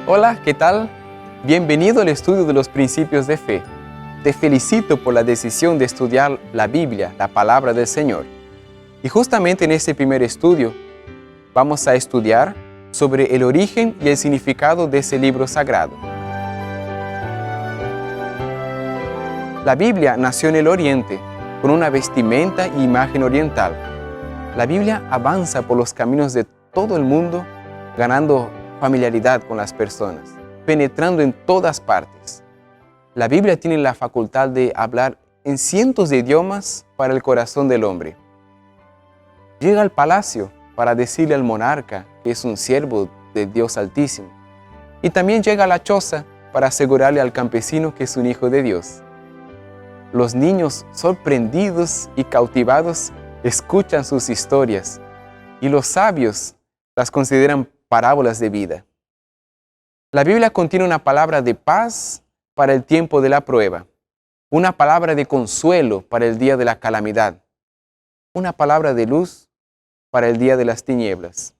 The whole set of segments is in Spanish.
Hola, ¿qué tal? Bienvenido al estudio de los principios de fe. Te felicito por la decisión de estudiar la Biblia, la palabra del Señor. Y justamente en este primer estudio vamos a estudiar sobre el origen y el significado de ese libro sagrado. La Biblia nació en el Oriente con una vestimenta e imagen oriental. La Biblia avanza por los caminos de todo el mundo, ganando familiaridad con las personas, penetrando en todas partes. La Biblia tiene la facultad de hablar en cientos de idiomas para el corazón del hombre. Llega al palacio para decirle al monarca que es un siervo de Dios Altísimo. Y también llega a la choza para asegurarle al campesino que es un hijo de Dios. Los niños, sorprendidos y cautivados, escuchan sus historias, y los sabios las consideran parábolas de vida. La Biblia contiene una palabra de paz para el tiempo de la prueba, una palabra de consuelo para el día de la calamidad, una palabra de luz para el día de las tinieblas.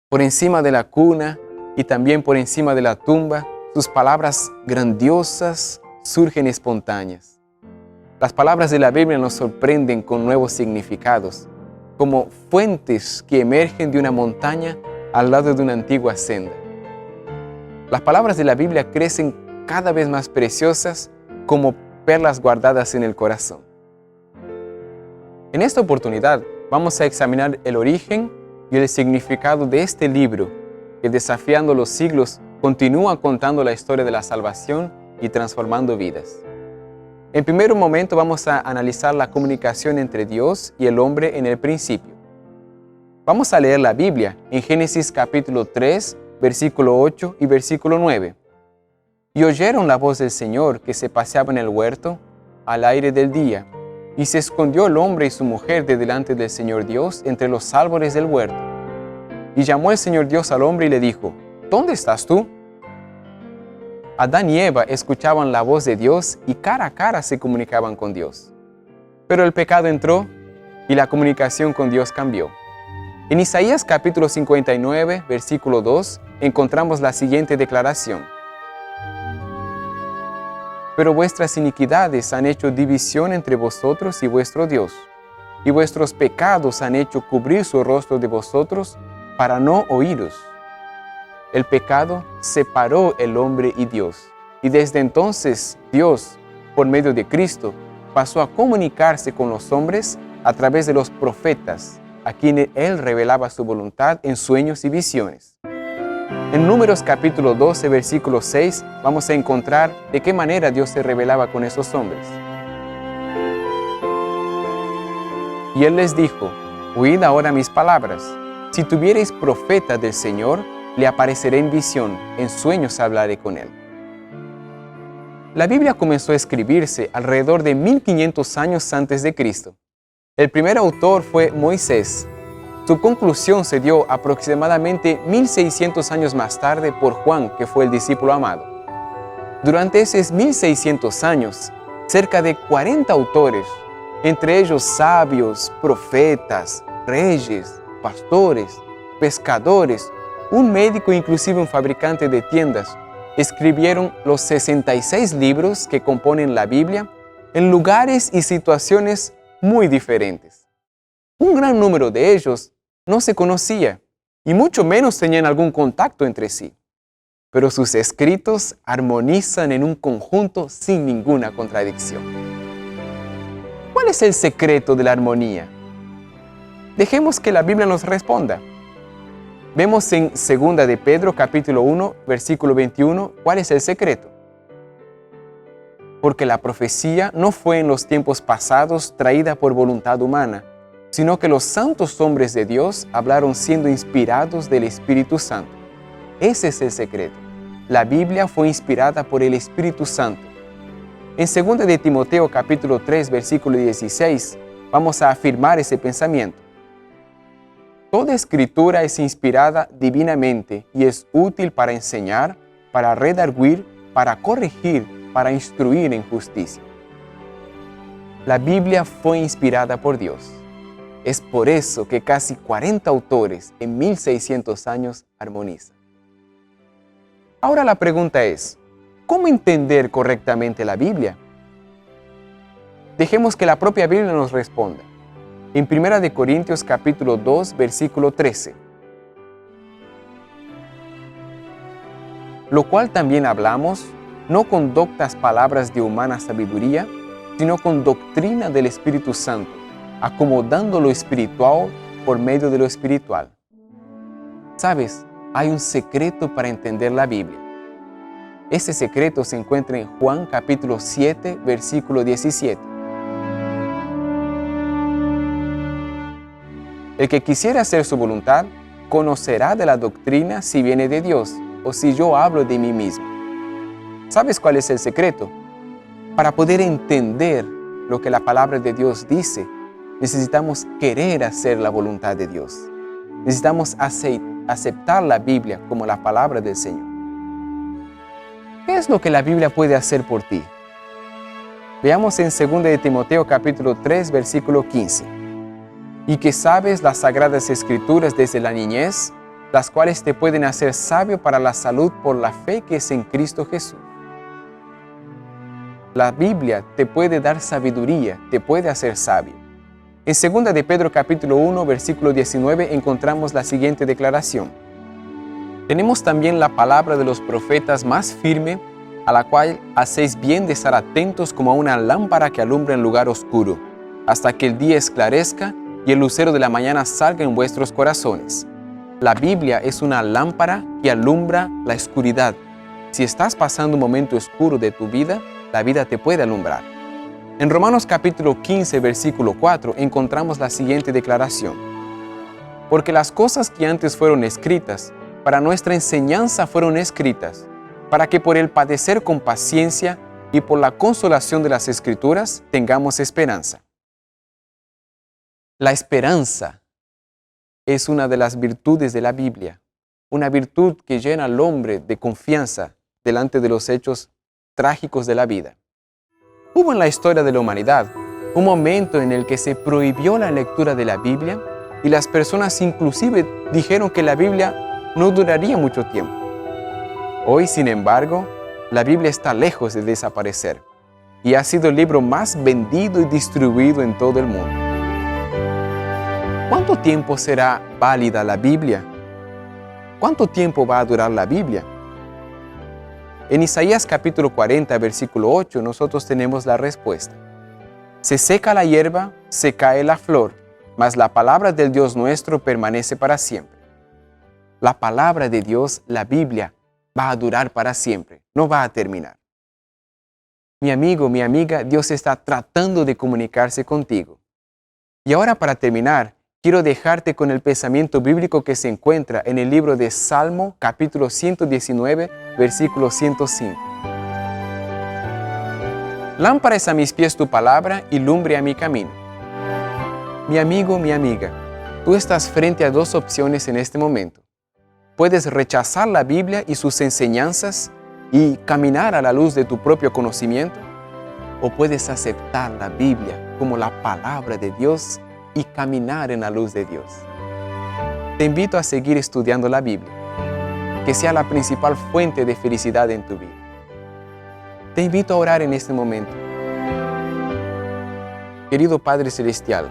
Por encima de la cuna y también por encima de la tumba, sus palabras grandiosas surgen espontáneas. Las palabras de la Biblia nos sorprenden con nuevos significados, como fuentes que emergen de una montaña al lado de una antigua senda. Las palabras de la Biblia crecen cada vez más preciosas como perlas guardadas en el corazón. En esta oportunidad vamos a examinar el origen y el significado de este libro que, desafiando los siglos, continúa contando la historia de la salvación y transformando vidas. En primer momento vamos a analizar la comunicación entre Dios y el hombre en el principio. Vamos a leer la Biblia en Génesis capítulo 3, versículo 8 y versículo 9. Y oyeron la voz del Señor que se paseaba en el huerto al aire del día, y se escondió el hombre y su mujer de delante del Señor Dios entre los árboles del huerto. Y llamó el Señor Dios al hombre y le dijo: ¿Dónde estás tú? Adán y Eva escuchaban la voz de Dios y cara a cara se comunicaban con Dios. Pero el pecado entró y la comunicación con Dios cambió. En Isaías capítulo 59, versículo 2, encontramos la siguiente declaración: Pero vuestras iniquidades han hecho división entre vosotros y vuestro Dios, y vuestros pecados han hecho cubrir su rostro de vosotros para no oíros. El pecado separó el hombre y Dios, y desde entonces Dios, por medio de Cristo, pasó a comunicarse con los hombres a través de los profetas, a quienes Él revelaba su voluntad en sueños y visiones. En Números capítulo 12, versículo 6, vamos a encontrar de qué manera Dios se revelaba con esos hombres. Y Él les dijo: Oíd ahora mis palabras. Si tuviereis profeta del Señor, le apareceré en visión, en sueños hablaré con él. La Biblia comenzó a escribirse alrededor de 1500 años antes de Cristo. El primer autor fue Moisés. Su conclusión se dio aproximadamente 1600 años más tarde por Juan, que fue el discípulo amado. Durante esos 1600 años, cerca de 40 autores, entre ellos sabios, profetas, reyes, pastores, pescadores, un médico e inclusive un fabricante de tiendas, escribieron los 66 libros que componen la Biblia en lugares y situaciones muy diferentes. Un gran número de ellos no se conocía y mucho menos tenían algún contacto entre sí, pero sus escritos armonizan en un conjunto sin ninguna contradicción. ¿Cuál es el secreto de la armonía? Dejemos que la Biblia nos responda. Vemos en 2 de Pedro capítulo 1, versículo 21, ¿cuál es el secreto? Porque la profecía no fue en los tiempos pasados traída por voluntad humana, sino que los santos hombres de Dios hablaron siendo inspirados del Espíritu Santo. Ese es el secreto. La Biblia fue inspirada por el Espíritu Santo. En 2 de Timoteo capítulo 3, versículo 16, vamos a afirmar ese pensamiento. Toda escritura es inspirada divinamente y es útil para enseñar, para redarguir, para corregir, para instruir en justicia. La Biblia fue inspirada por Dios. Es por eso que casi 40 autores en 1600 años armonizan. Ahora la pregunta es, ¿cómo entender correctamente la Biblia? Dejemos que la propia Biblia nos responda. En 1 Corintios capítulo 2, versículo 13. Lo cual también hablamos, no con doctas palabras de humana sabiduría, sino con doctrina del Espíritu Santo, acomodando lo espiritual por medio de lo espiritual. ¿Sabes? Hay un secreto para entender la Biblia. Ese secreto se encuentra en Juan capítulo 7, versículo 17. El que quisiera hacer su voluntad, conocerá de la doctrina si viene de Dios o si yo hablo de mí mismo. ¿Sabes cuál es el secreto? Para poder entender lo que la palabra de Dios dice, necesitamos querer hacer la voluntad de Dios. Necesitamos aceptar la Biblia como la palabra del Señor. ¿Qué es lo que la Biblia puede hacer por ti? Veamos en 2 de Timoteo capítulo 3, versículo 15. Y que sabes las sagradas escrituras desde la niñez, las cuales te pueden hacer sabio para la salud por la fe que es en Cristo Jesús. La Biblia te puede dar sabiduría, te puede hacer sabio. En 2 de Pedro capítulo 1, versículo 19 encontramos la siguiente declaración. Tenemos también la palabra de los profetas más firme, a la cual hacéis bien de estar atentos como a una lámpara que alumbra en lugar oscuro, hasta que el día esclarezca y el lucero de la mañana salga en vuestros corazones. La Biblia es una lámpara que alumbra la oscuridad. Si estás pasando un momento oscuro de tu vida, la vida te puede alumbrar. En Romanos capítulo 15, versículo 4, encontramos la siguiente declaración. Porque las cosas que antes fueron escritas, para nuestra enseñanza fueron escritas, para que por el padecer con paciencia y por la consolación de las Escrituras tengamos esperanza. La esperanza es una de las virtudes de la Biblia, una virtud que llena al hombre de confianza delante de los hechos trágicos de la vida. Hubo en la historia de la humanidad un momento en el que se prohibió la lectura de la Biblia y las personas inclusive dijeron que la Biblia no duraría mucho tiempo. Hoy, sin embargo, la Biblia está lejos de desaparecer y ha sido el libro más vendido y distribuido en todo el mundo. ¿Cuánto tiempo será válida la Biblia? ¿Cuánto tiempo va a durar la Biblia? En Isaías capítulo 40, versículo 8, nosotros tenemos la respuesta. Se seca la hierba, se cae la flor, mas la palabra del Dios nuestro permanece para siempre. La palabra de Dios, la Biblia, va a durar para siempre, no va a terminar. Mi amigo, mi amiga, Dios está tratando de comunicarse contigo. Y ahora, para terminar, quiero dejarte con el pensamiento bíblico que se encuentra en el libro de Salmo, capítulo 119, versículo 105. Lámpara es a mis pies tu palabra y lumbre a mi camino. Mi amigo, mi amiga, tú estás frente a dos opciones en este momento. Puedes rechazar la Biblia y sus enseñanzas y caminar a la luz de tu propio conocimiento, o puedes aceptar la Biblia como la palabra de Dios y caminar en la luz de Dios. Te invito a seguir estudiando la Biblia, que sea la principal fuente de felicidad en tu vida. Te invito a orar en este momento. Querido Padre Celestial,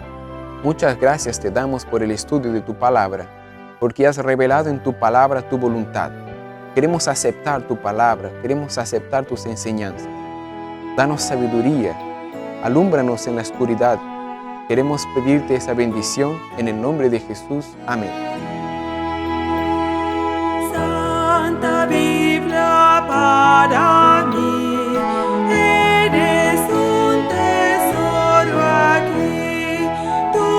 muchas gracias te damos por el estudio de tu palabra, porque has revelado en tu palabra tu voluntad. Queremos aceptar tu palabra, queremos aceptar tus enseñanzas. Danos sabiduría, alúmbranos en la oscuridad. Queremos pedirte esa bendición en el nombre de Jesús. Amén. Santa Biblia para mí, eres un tesoro aquí. Tú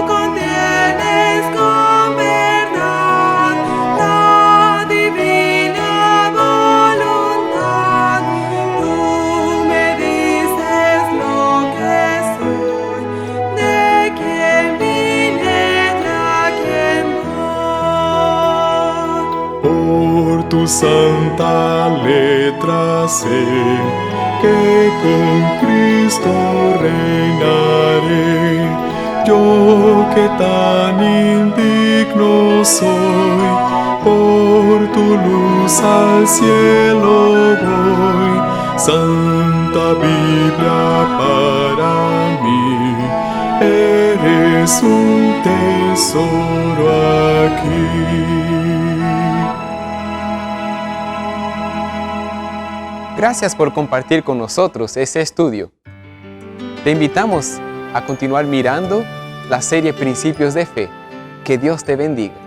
contienes con verdad la divina voluntad. Tú me dices lo que soy, de quién vine, de a quién voy. Por tu santa letra sé que con Cristo reinaré. Yo que tan indigno soy, por tu luz Jesús al cielo voy. Santa Biblia para mí, eres un tesoro aquí. Gracias por compartir con nosotros ese estudio. Te invitamos a continuar mirando la serie Principios de Fe. Que Dios te bendiga.